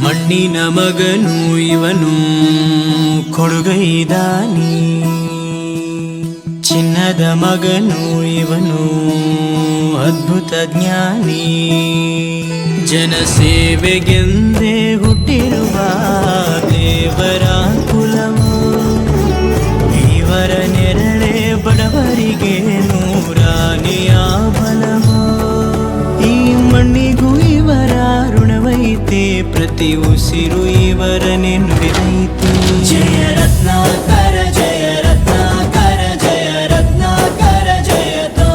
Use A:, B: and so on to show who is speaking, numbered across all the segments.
A: ಮಣ್ಣಿನ ಮಗನು ಇವನು ಕೊಡುಗೈದಾನಿ, ಚಿನ್ನದ ಮಗನು ಇವನು ಅದ್ಭುತ ಜ್ಞಾನಿ. ಜನಸೇವೆಗೆಂದೇ ಹುಟ್ಟಿರುವ ದೇವರ ಕುಲವು, ಇವರ ನೆರಳೆ ಬಡವರಿಗೆ ನೂರಾನೆಯ ಬಲವು. ಈ ಮಣ್ಣಿಗೂ ಇವರ ಋಣವೈತೆ, ಪ್ರತಿ ಉಸಿರು ಇವರನೆ ನುಡಿದೈತೆ. ಜಯ ರತ್ನಾಕರ ಜಯ ರತ್ನಾಕರ ಜಯ ರತ್ನಾಕರ ಜಯತೋ,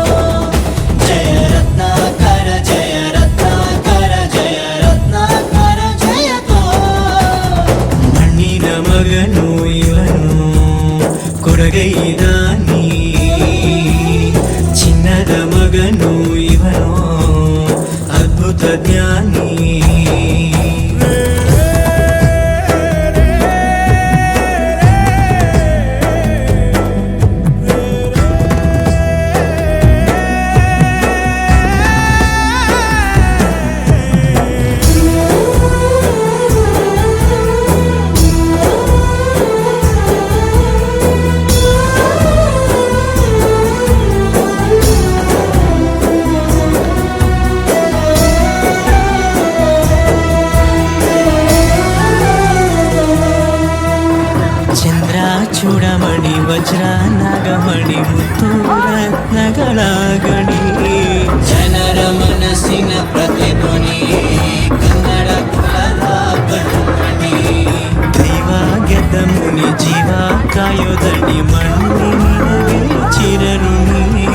A: ಜಯ ರತ್ನಾಕರ ಜಯ ರತ್ನಾಕರ ಜಯ ರತ್ನಾಕರ ಜಯತೋ. ಮಣ್ಣಿನ ಮಗನು ಇವನು ಕೊಡುಗೈದಾನಿ, ಚಿನ್ನದ ಮಗನು ಇವನು ಅದ್ಭುತ ಜ್ಞಾನಿ. ಚೂಡಮಣಿ ವಜ್ರ ನಾಗಮಣಿ ಮುತ್ತು ರತ್ನಗಳ ಗಣಿ, ಜನರ ಮನಸ್ಸಿನ ಪ್ರತಿಧ್ವನಿ ಕನ್ನಡ ಕುಲದ ಕಣ್ಮಣಿ. ದೈವ ಗೆದ್ದ ಮುನಿ ಜೀವ ಕಾಯೋದಣಿ, ಮಣ್ಣಿನಿನಗೆ ಚಿರಋಣಿ.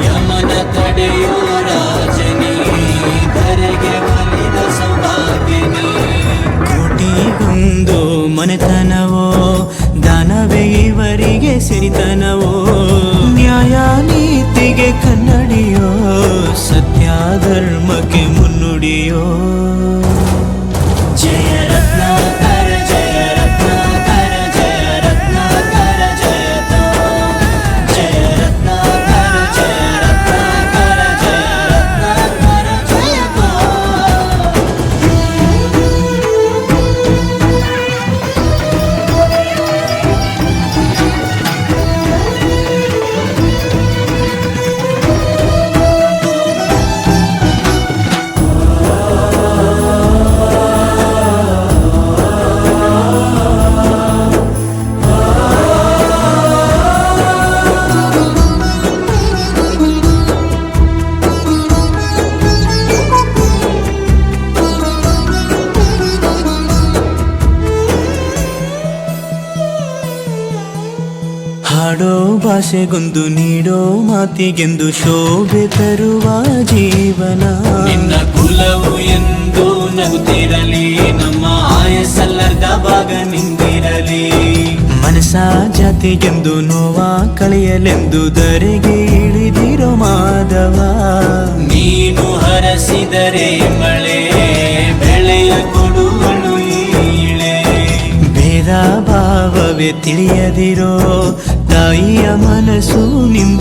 A: ಯಮನ ತಡೆಯೋ ರಾಜನಿ, ಧರೆಗೆ ಒಲಿದ ಸೌಭಾಗ್ಯನಿ. ಕೋಟಿಗೊಂದು ಮನೆತನವೋ, ದಾನವೇ ಇವರಿಗೆ ಸಿರಿತನವೋ. ನ್ಯಾಯ ನೀತಿಗೆ ಕನ್ನಡಿಯೋ, ಸತ್ಯ ಧರ್ಮಕ್ಕೆ ಮುನ್ನುಡಿಯೋ. ಜಯ ರತ್ನಾಕರ ಜಯ ರತ್ನಾಕರ ಜಯ ರತ್ನಾಕರ ಜಯತೋ, ಜಯ ರತ್ನಾಕರ ಜಯ ರತ್ನಾಕರ ಜಯ ರತ್ನಾಕರ ಜಯತೋ. ಹಾಡೋ ಭಾಷೆಗೊಂದು, ನೀಡೋ ಮಾತಿಗೆಂದು ಶೋಭೆ ತರುವ ಜೀವನ. ನಿನ್ನ ಕುಲವು ಎಂದು ನಗುತ್ತಿರಲಿ, ನಮ್ಮ ಆಯಸ್ಸಲ್ಲರ್ಧ ಭಾಗ ನಿಂದಿರಲಿ. ಮನಸ ಜಾತಿಗೆಂದು ನೋವ ಕಳೆಯಲೆಂದು ಧರೆಗೆ ಇಳಿದಿರೋ ಮಾಧವ. ನೀನು ಹರಸಿದರೆ ಮಳೆ ಬೆಳೆಯ ಕೊಡುವಳು ಈಳೆ. ಭೇದ ಭಾವವೇ ತಿಳಿಯದಿರೋ ತಾಯಿಯ ಮನಸ್ಸು ನಿಂದ